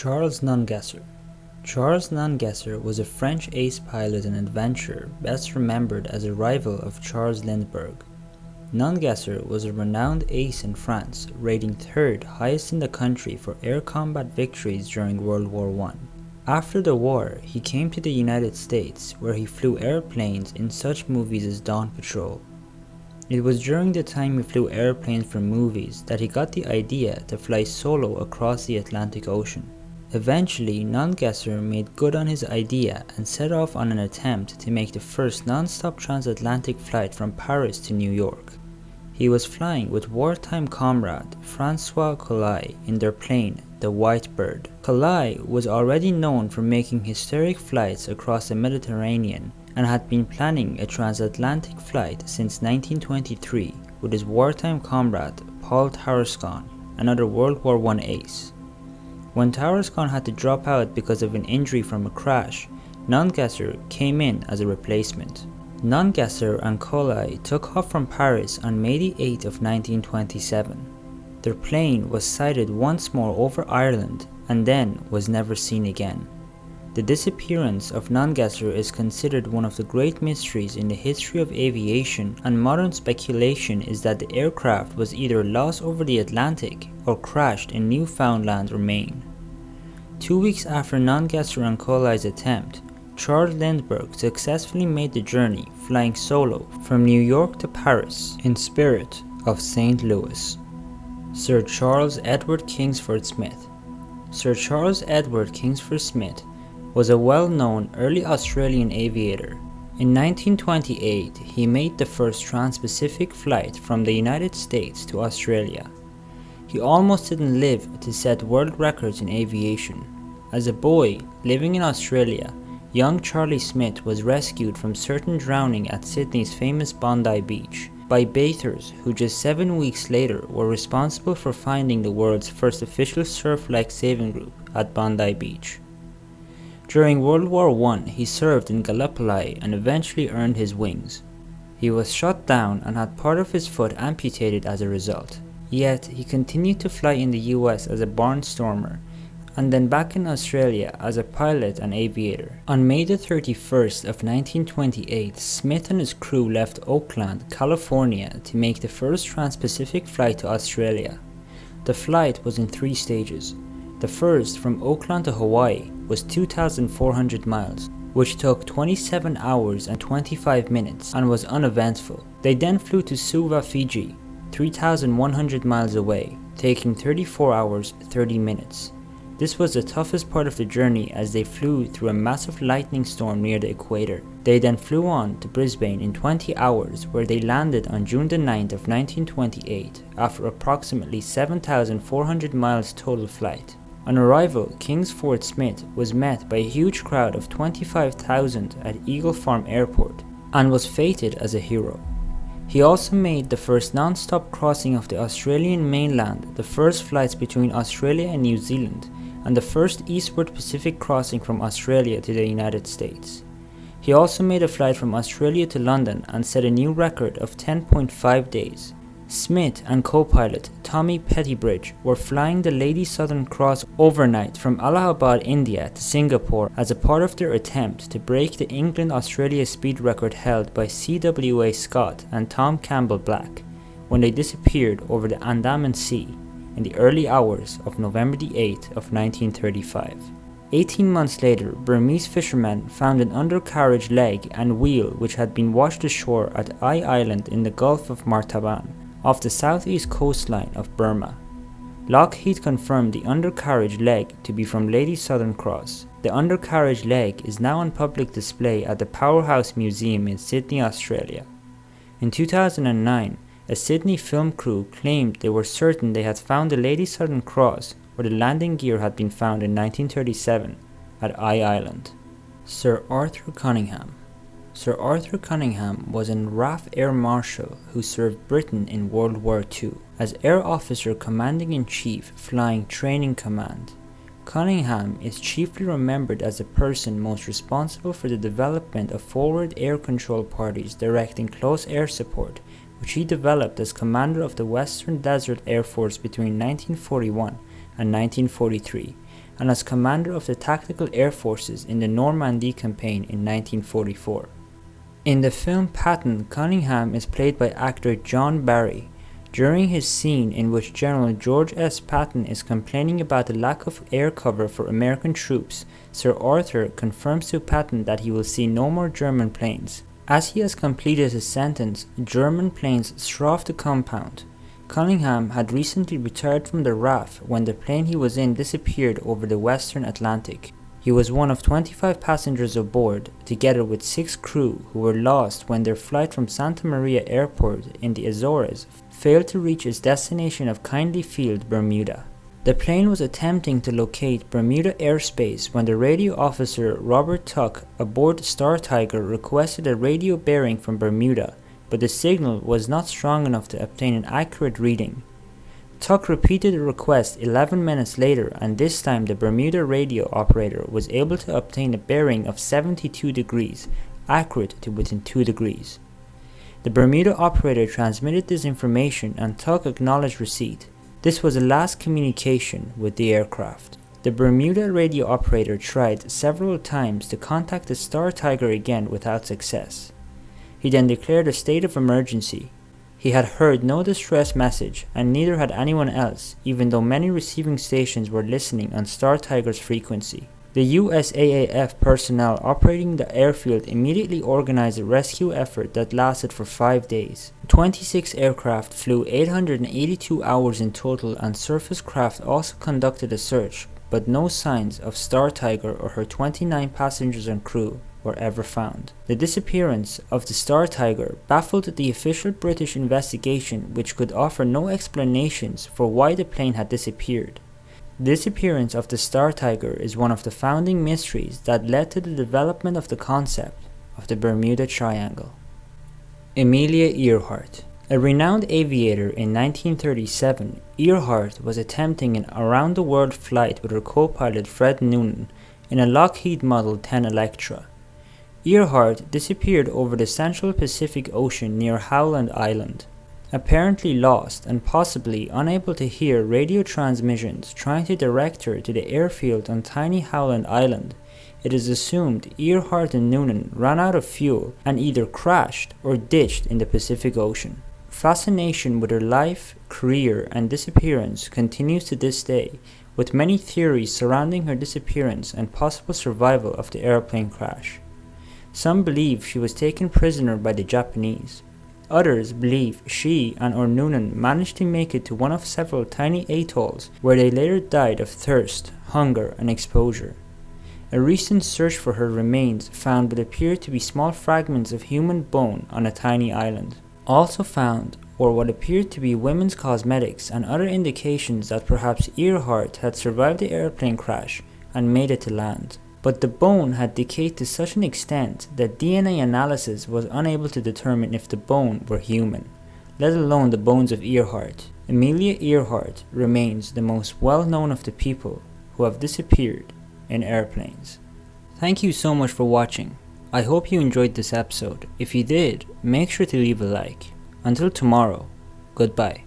Charles Ganser. Charles Ganser was a French ace pilot and adventurer best remembered as a rival of Charles Lindbergh. Ganser was a renowned ace in France, rating third highest in the country for air combat victories during World War I. After the war, he came to the United States, where he flew airplanes in such movies as Dawn Patrol. It was during the time he flew airplanes for movies that he got the idea to fly solo across the Atlantic Ocean. Eventually, Ganser made good on his idea and set off on an attempt to make the first non-stop transatlantic flight from Paris to New York. He was flying with wartime comrade Francois Collet in their plane, the White Bird. Collet was already known for making historic flights across the Mediterranean and had been planning a transatlantic flight since 1923 with his wartime comrade Paul Tarascon, another World War I ace. When Tarascon had to drop out because of an injury from a crash, Ganser came in as a replacement. Ganser and Collet took off from Paris on May 8 of 1927. Their plane was sighted once more over Ireland and then was never seen again. The disappearance of Ganser is considered one of the great mysteries in the history of aviation, and modern speculation is that the aircraft was either lost over the Atlantic or crashed in Newfoundland or Maine. 2 weeks after Ganser and Collet's attempt, Charles Lindbergh successfully made the journey, flying solo from New York to Paris in spirit of St. Louis. Sir Charles Edward Kingsford Smith. Sir Charles Edward Kingsford Smith was a well-known early Australian aviator. In 1928, he made the first trans-Pacific flight from the United States to Australia. He almost didn't live to set world records in aviation. As a boy living in Australia, young Charlie Smith was rescued from certain drowning at Sydney's famous Bondi Beach by bathers who just 7 weeks later were responsible for finding the world's first official surf-like saving group at Bondi Beach. During World War I, he served in Gallipoli and eventually earned his wings. He was shot down and had part of his foot amputated as a result. Yet, he continued to fly in the US as a barnstormer, and then back in Australia as a pilot and aviator. On May 31st of 1928, Smith and his crew left Oakland, California to make the first trans-Pacific flight to Australia. The flight was in 3 stages. The first, from Oakland to Hawaii, was 2,400 miles, which took 27 hours and 25 minutes and was uneventful. They then flew to Suva, Fiji, 3,100 miles away, taking 34 hours 30 minutes. This was the toughest part of the journey as they flew through a massive lightning storm near the equator. They then flew on to Brisbane in 20 hours, where they landed on June 9th of 1928 after approximately 7,400 miles total flight. On arrival, Kingsford Smith was met by a huge crowd of 25,000 at Eagle Farm Airport and was feted as a hero. He also made the first non-stop crossing of the Australian mainland, the first flights between Australia and New Zealand, and the first eastward Pacific crossing from Australia to the United States. He also made a flight from Australia to London and set a new record of 10.5 days. Smith and co-pilot Tommy Pettibridge were flying the Lady Southern Cross overnight from Allahabad, India to Singapore as a part of their attempt to break the England-Australia speed record held by C.W.A. Scott and Tom Campbell Black when they disappeared over the Andaman Sea in the early hours of November 8th of 1935. 18 months later, Burmese fishermen found an undercarriage leg and wheel which had been washed ashore at I Island in the Gulf of Martaban, off the southeast coastline of Burma. Lockheed confirmed the undercarriage leg to be from Lady Southern Cross. The undercarriage leg is now on public display at the Powerhouse Museum in Sydney, Australia. In 2009, a Sydney film crew claimed they were certain they had found the Lady Southern Cross where the landing gear had been found in 1937 at I Island. Sir Arthur Cunningham. Sir Arthur Cunningham was a RAF Air Marshal who served Britain in World War II as Air Officer Commanding-in-Chief Flying Training Command. Cunningham is chiefly remembered as the person most responsible for the development of forward air control parties directing close air support, which he developed as commander of the Western Desert Air Force between 1941 and 1943, and as commander of the Tactical Air Forces in the Normandy campaign in 1944. In the film Patton, Cunningham is played by actor John Barry. During his scene in which General George S. Patton is complaining about the lack of air cover for American troops, Sir Arthur confirms to Patton that he will see no more German planes. As he has completed his sentence, German planes strafe the compound. Cunningham had recently retired from the RAF when the plane he was in disappeared over the western Atlantic. He was one of 25 passengers aboard, together with 6 crew who were lost when their flight from Santa Maria Airport in the Azores failed to reach its destination of Kindly Field, Bermuda. The plane was attempting to locate Bermuda airspace when the radio officer Robert Tuck aboard Star Tiger requested a radio bearing from Bermuda, but the signal was not strong enough to obtain an accurate reading. Tuck repeated the request 11 minutes later, and this time the Bermuda radio operator was able to obtain a bearing of 72 degrees, accurate to within 2 degrees. The Bermuda operator transmitted this information and Tuck acknowledged receipt. This was the last communication with the aircraft. The Bermuda radio operator tried several times to contact the Star Tiger again without success. He then declared a state of emergency. He had heard no distress message, and neither had anyone else, even though many receiving stations were listening on Star Tiger's frequency. The USAAF personnel operating the airfield immediately organized a rescue effort that lasted for 5 days. 26 aircraft flew 882 hours in total, and surface craft also conducted a search, but no signs of Star Tiger or her 29 passengers and crew were ever found. The disappearance of the Star Tiger baffled the official British investigation, which could offer no explanations for why the plane had disappeared. The disappearance of the Star Tiger is one of the founding mysteries that led to the development of the concept of the Bermuda Triangle. Amelia Earhart. A renowned aviator in 1937, Earhart was attempting an around-the-world flight with her co-pilot Fred Noonan in a Lockheed Model 10 Electra. Earhart disappeared over the Central Pacific Ocean near Howland Island. Apparently lost and possibly unable to hear radio transmissions trying to direct her to the airfield on tiny Howland Island, it is assumed Earhart and Noonan ran out of fuel and either crashed or ditched in the Pacific Ocean. Fascination with her life, career, and disappearance continues to this day, with many theories surrounding her disappearance and possible survival of the airplane crash. Some believe she was taken prisoner by the Japanese. Others believe she and or Noonan managed to make it to one of several tiny atolls where they later died of thirst, hunger, and exposure. A recent search for her remains found what appeared to be small fragments of human bone on a tiny island. Also found were what appeared to be women's cosmetics and other indications that perhaps Earhart had survived the airplane crash and made it to land. But the bone had decayed to such an extent that DNA analysis was unable to determine if the bone were human, let alone the bones of Earhart. Amelia Earhart remains the most well-known of the people who have disappeared in airplanes. Thank you so much for watching. I hope you enjoyed this episode. If you did, make sure to leave a like. Until tomorrow, goodbye.